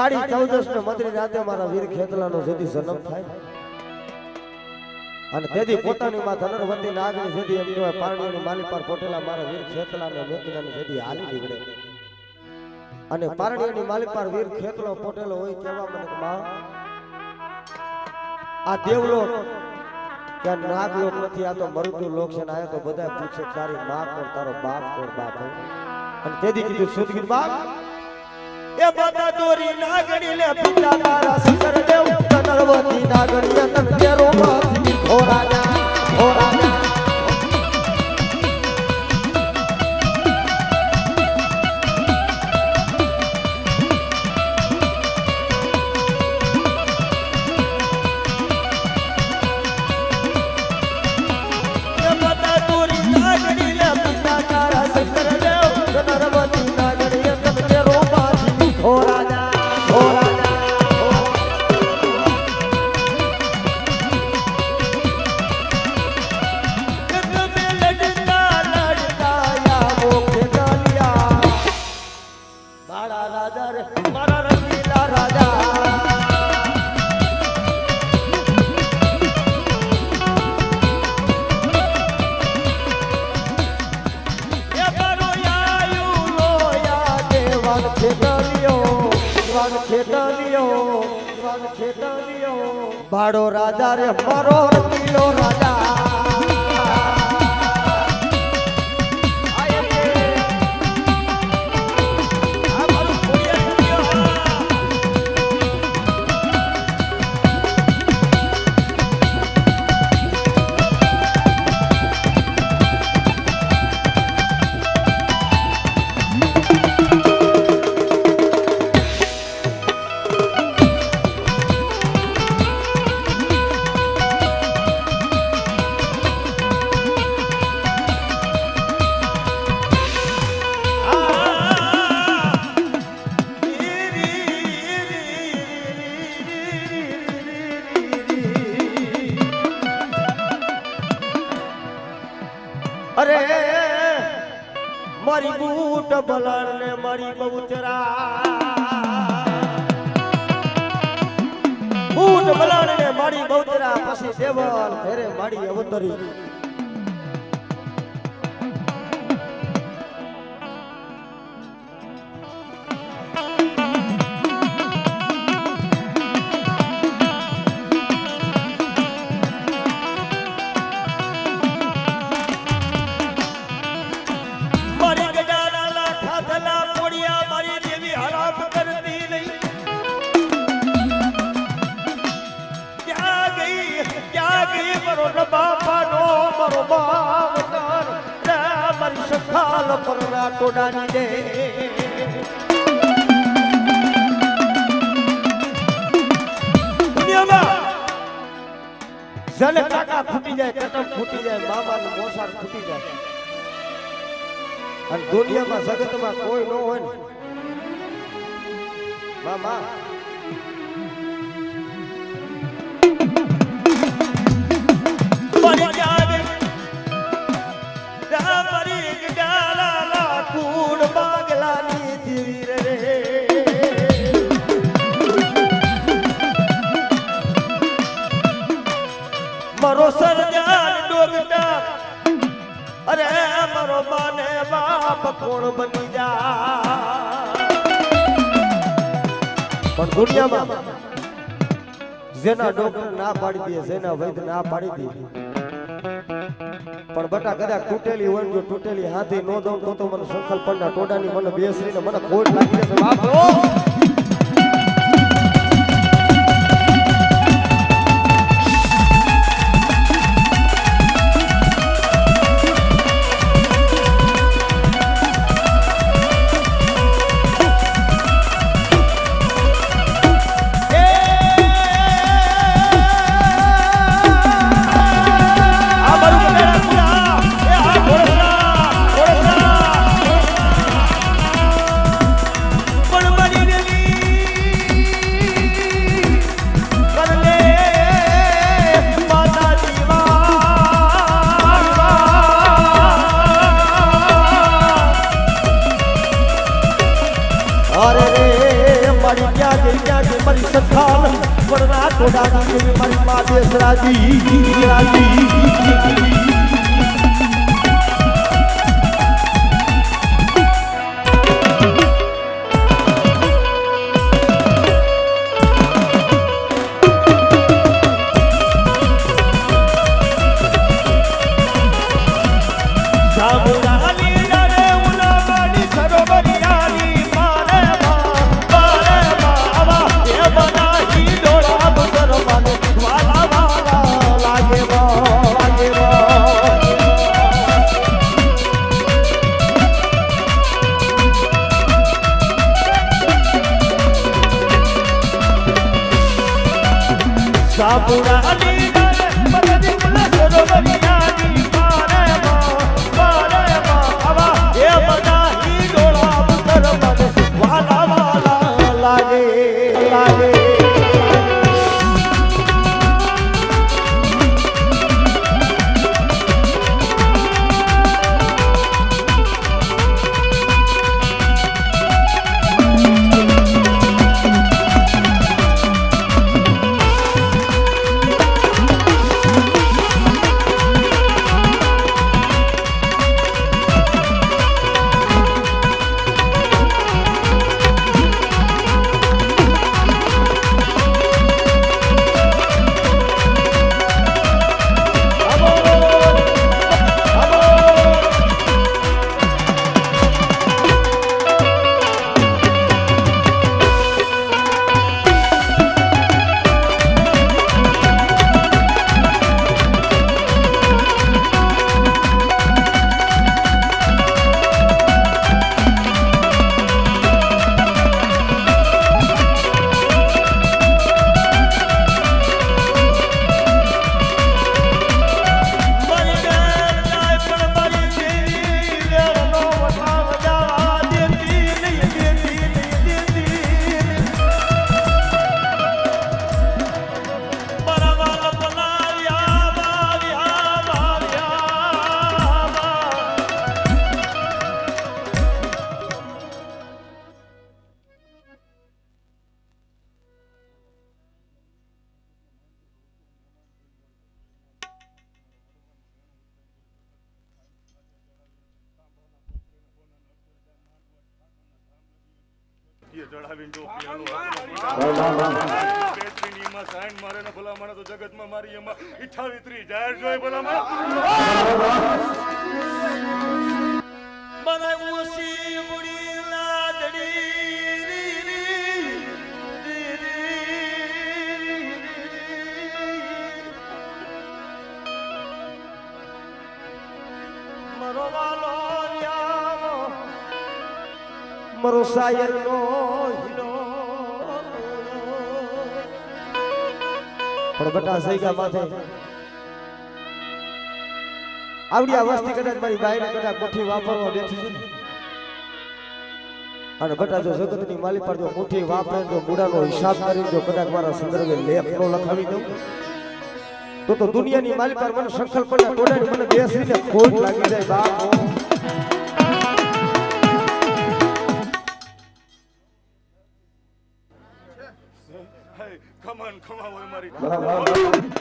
કાળી 14 ને મધરી રાતે મારા વીર ખેતલાનો જેથી જન્મ થાય અને તેથી પોતાની માં ધનરવતી નાગની જેથી એમ કહેવાય પારણીની માલીપાર પોટેલા મારા વીર ખેતલાને મેકીનાની જેથી હાલી નીકળે અને પારણીની માલીપાર વીર ખેતલો પોટેલો હોય કેવા મને માં આ દેવલોક ત્યાં નાગલોક નથી આ તો મૃત્યુ લોક છે ને આયા તો બધા પૂછે તારી માં કોણ તારો બાપ કોણ બાપ અને તેથી કીધું શુદ્ધ ગીત બાપ એ બધા દોરી નાગડી લે પિતા તારા શંકર દેવ ધનરવતી નાગડી તન તેરો માથી ઓ રાજા ઓ રાજા બાળો રાજા રે મારો રમીલો રાજા અરે મારી બૂટ બલણ ને મારી બહુચરા બૂટ બલણ ને મારી બહુચરા પછી દેવલ ઘરે મારી અવતરી ટોડાની દે જલે કાકા ફૂટી જાય કટમ ફૂટી જાય મામાનું મોસાળ ફૂટી જાય અને દુનિયામાં જગતમાં કોઈ ન હોય ને મામા કુડ બાગલાની ધીર રે મારો સરજાન ડોગટા અરે મારો માને બાપ કોણ બની જા પણ દુનિયામાં જેના ડોક્ટર ના પાડી દે જેના વૈદ્ય ના પાડી દે પણ બટા કદાચ તૂટેલી હોય જો તૂટેલી હાથી નો દઉં તો મને સંકલ્પ પરના ટોડાની મને બેસરીને મને ખોટ લાગી જશે બાપ છે ત્યાં છે મારી સંતાન વરના ટોડાની જેવી મારી મા દેશરાજી રાજી જગતમાં મારી એમાં 28 જાહેર જોઈ ભલા મને ઓછી મુડી લાદડી મરો વાલો મરો શાયર નો પણ બટા સૈગા માથે આવડી આ વસ્તી કદાચ મારી બાઈને કદાચ મુઠ્ઠી વાપરવા બેઠી છે અને બટા જો જગતની માલી પર જો મુઠ્ઠી વાપરે જો બુડાનો હિસાબ કરી જો કદાચ મારા સંદર્ભે લેખ નો લખાવી દઉં તો દુનિયાની માલી પર મને સંકલ્પના તોડાની મને બેસીને ખોટ લાગી જાય બાપ ખમન ખમાવો મારી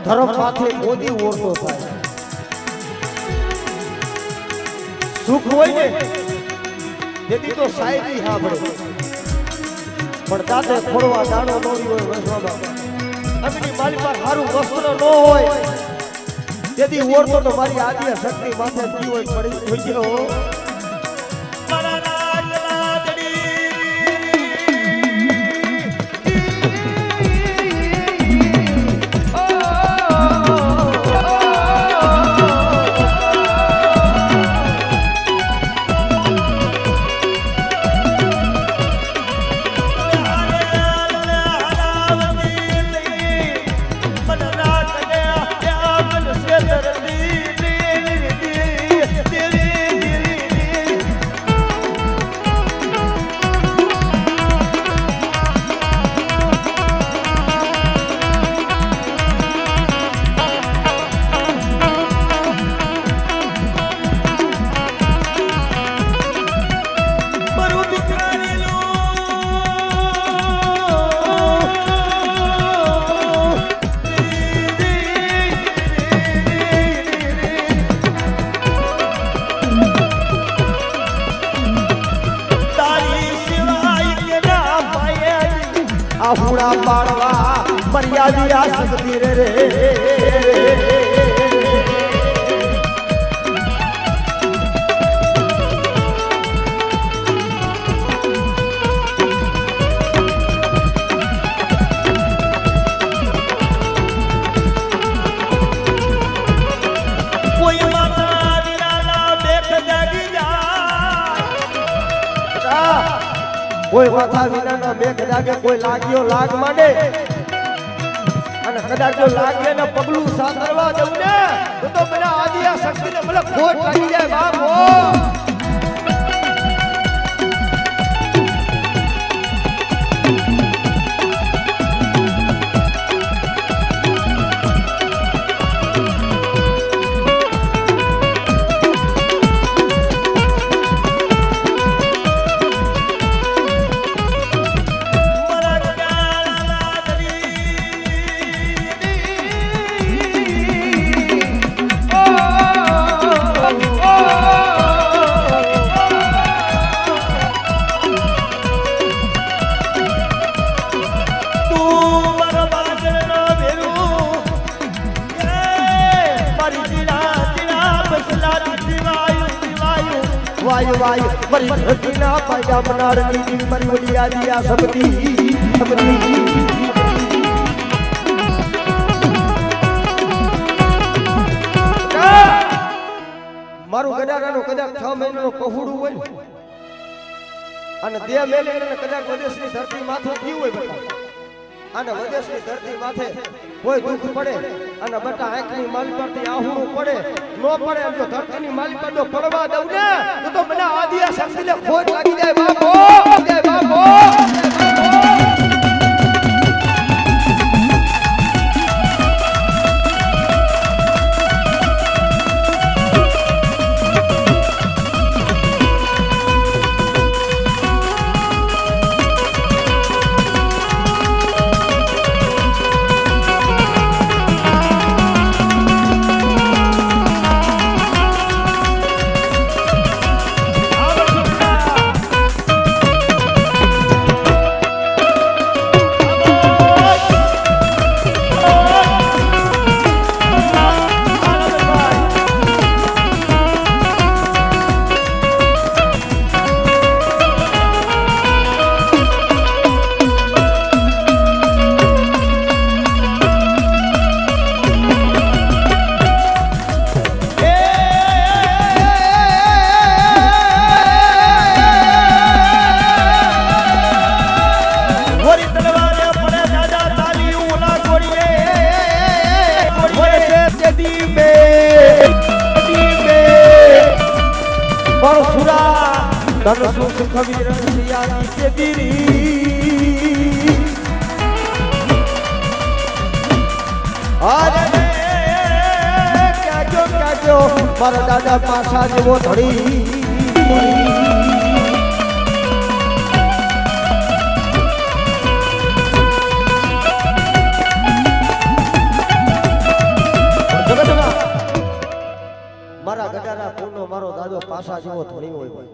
ધર્મ માથે મોદી ઓરતો થાય સુખ હોય ને તેથી તો સાયરી સાંભળે પણ દાદે ખોડવા દાણો નોરી હોય વસવામાં અમીની માલી પર સારું વસ્ત્ર ન હોય તેથી ઓરતો તો મારી આદિ શક્તિ માથે જી હોય પડી હોય ગયો આહુડા પાડવા મર્યાદિયા શક્તિ રે કોઈ માથા વિનાના મેઘ લાગે કોઈ લાગ્યો લાગ માંડે અને કદાચ જો લાગે ને પગલું સાંતરવા દઉં ને તો મને આદિયા શક્તિને મને ખોટ લાગી જાય બાપો વાયુ વાયુ મરી ધરતીના પાયા બનારની મરી વડી આદિયા શક્તિ મારું ગડારાનું કદાચ 6 મહિનાનું પહોળું હોય અને દેહ મેલીને કદાચ વિદેશની ધરતી માથે થયું હોય બટા અને વિદેશની ધરતી માથે કોઈ દુઃખ પડે અને બટા આંખની માલ પરથી આહુડું પડે નો પડે જો ધરતીની માલ પર જો પડવા દઉં ને તો મને આદિયા શક્તિને ખોટ લાગી જાય બાપો ધન સુખ કબીર સિયાની તેરી અરે ક્યાજો મારા દાદા પાસા જેવો ધડી મારા ગડાના પૂનો મારો દાદો પાસા જેવો ધણી હોય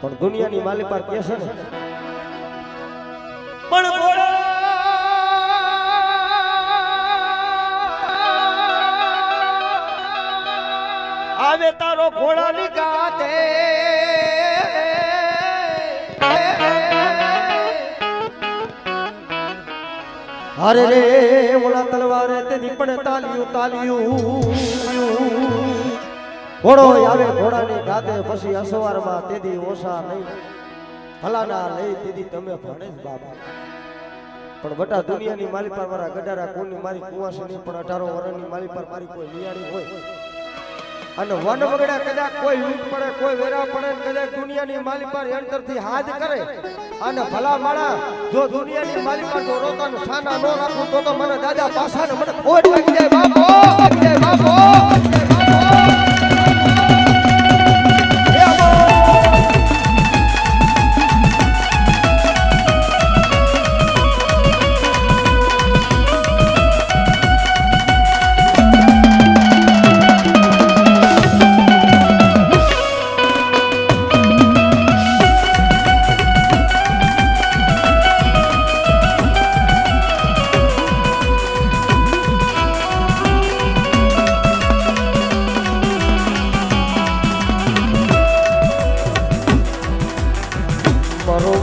પણ દુનિયાની માલી પર કેસે ને પણ આવે તારો ઘોડાની ગાતે હરે રે ઓલા તલવારે તેની પણ તાલિયું ઘોડો આવે ઘોડાની ગાતે પછી અસવારમાં તેદી ઓછા નહીં ફલાના લઈ તેદી તમે ભણે જ બાપા પણ બટા દુનિયાની માલી પર મારા ગડારા કોની મારી કુવાસી નહીં પણ 18 વર્ષની માલી પર મારી કોઈ નિયાણી હોય અને વન વગડા કદાચ કોઈ લૂંટ પડે કોઈ વેરા પડે કદાચ દુનિયાની માલી પર અંતરથી હાથ કરે અને ભલા માળા જો દુનિયાની માલી પર જો રોતાનું સાના નો રાખું તો મને દાદા પાસાને મને ખોટ લાગી જાય બાપો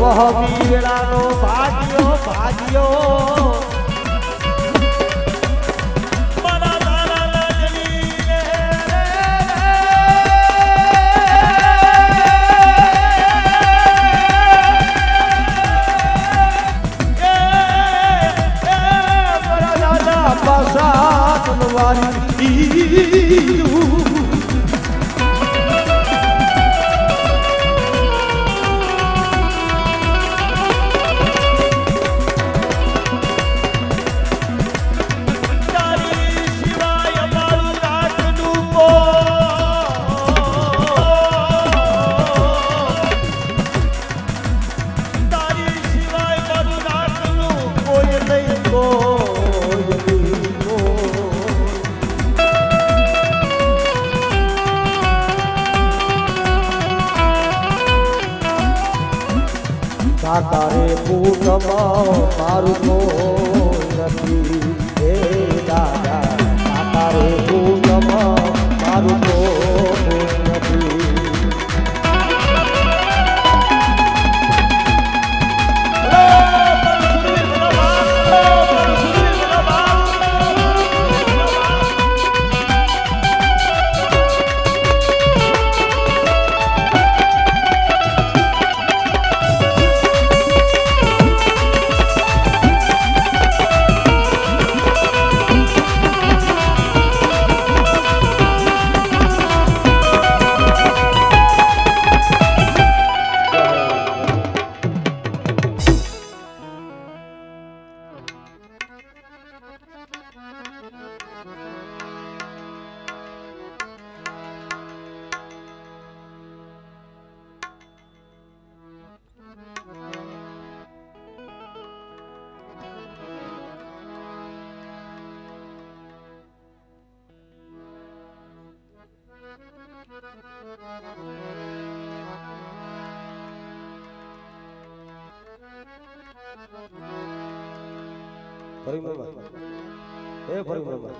વહવીરાનો ભાગ્યો ભાગ્યો મારા તારા લાડની મારા દાદા પાસા તલવારી તારે પૂતમાં મારું કોઈ નથી હે દાદા તારે પૂતમાં મારું કોઈ નથી પરિમલમાં હે પરિમલમાં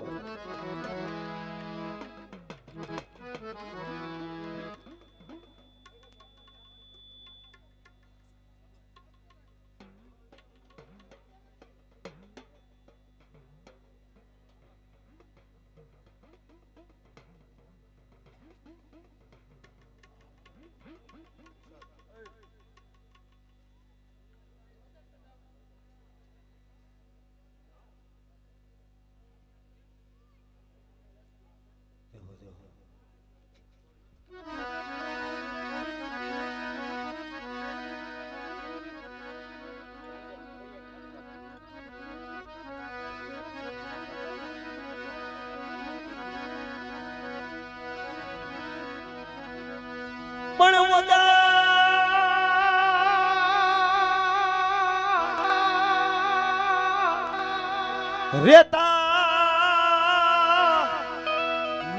રેતા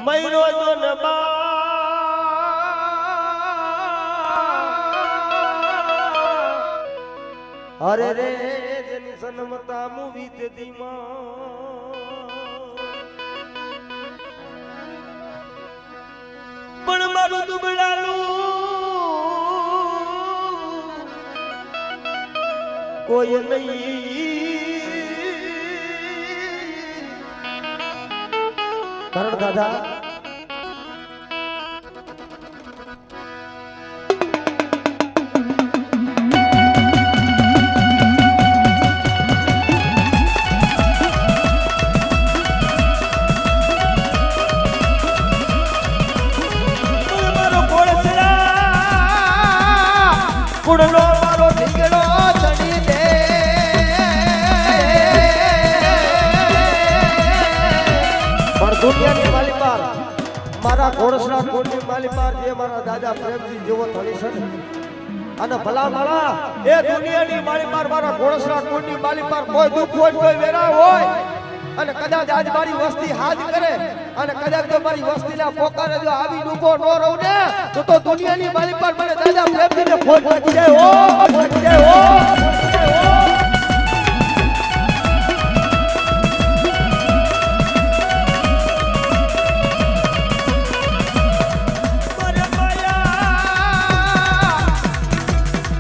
મહિનો જનમા અરે રે જેની સન્મતા મુવી તે દીમાં પણ મારું દુબળાનું કોઈ નહીં કરણ દાદા મારો ઘોડસરા કુડલો મારો ઢીંગડો ચડી દે દુનિયાની માલિપાર મારા ઘોડસરા કોટની માલિપાર જે મારા દાદા પ્રેમજી જેવો ધણી છે અને ભલા માળા એ દુનિયાની માલિપાર મારા ઘોડસરા કોટની માલિપાર કોઈ દુઃખ હોય કોઈ વેરા હોય અને કદાચ આજ મારી વસ્તી હાજ કરે અને કદાચ જો મારી વસ્તીના પોકારે જો આવી ડૂબો ન રહું ને તો દુનિયાની માલિપાર મને દાદા પ્રેમજીને ફોન પહોંચી જાય પહોંચી જાય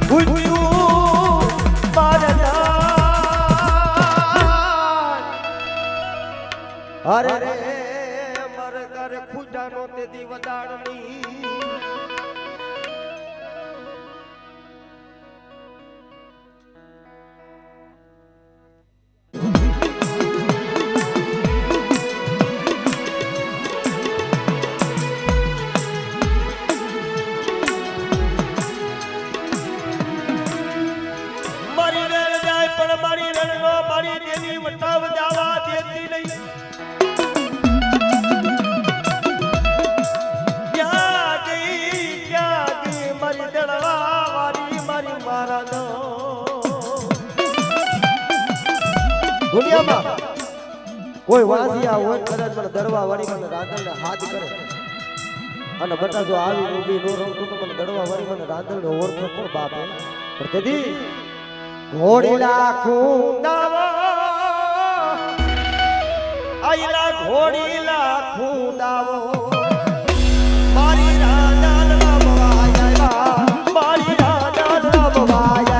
Would you અરે રે મર કર ખુજાનો તેદી વદાણની મારી રેણ જાય પણ મારી રણનો મારી દેવી વટાવ જાવા દેતી નહીં મારી દળવા વારી મારી મારા નો દુનિયામાં કોઈ વાસિયા હોય કદાચ મને દળવા વાળી મને રાંધણ ને હાથ કરે અને બટા જો આવી ઊભી નો રમતું તો મને દળવા વાળી મને રાંધણ ને ઓળખો કોણ બાપે પણ તેથી ઘોડી લાખું દાવા આઈલા ઘોડી લાખું દાવો મારી રાજા મારી રાજા રમવાય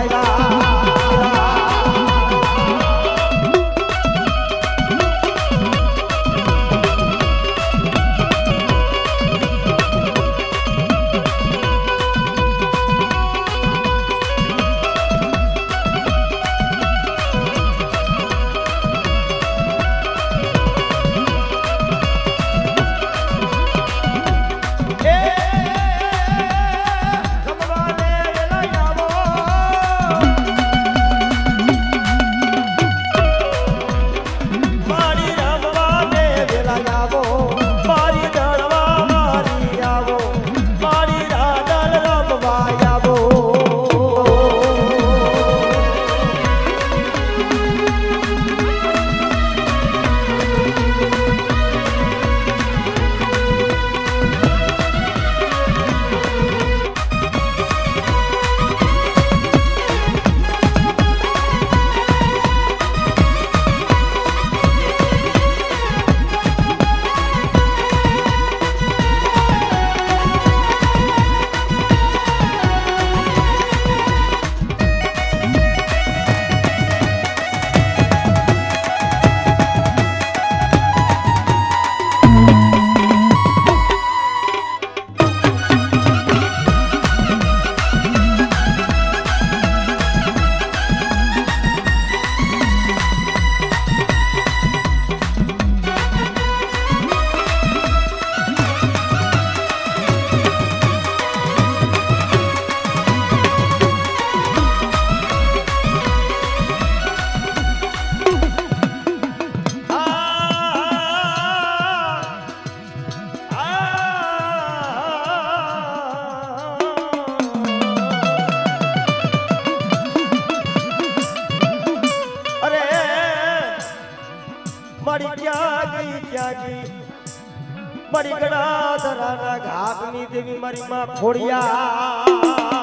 મારી ગણા ધરાના ઘાટની દેવી મારી માં ખોડિયા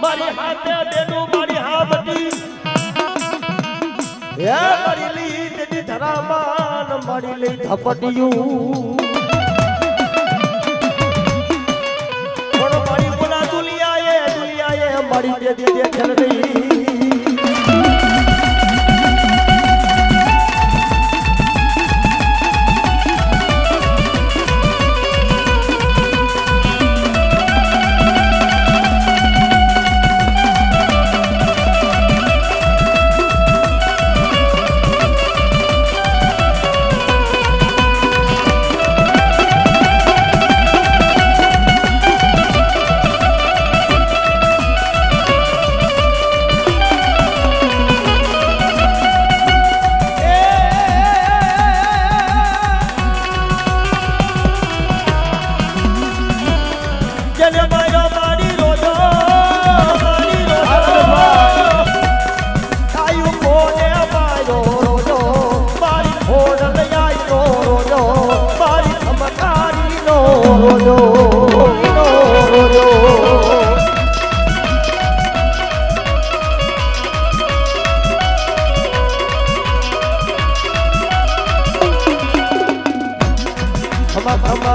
મારી હાથે બેનું મારી હાબતી હે મારી લી દેવી ધરામાન મારી લઈ ધપટિયું મારી દે દે દે જલ્દી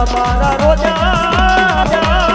મારા રોજા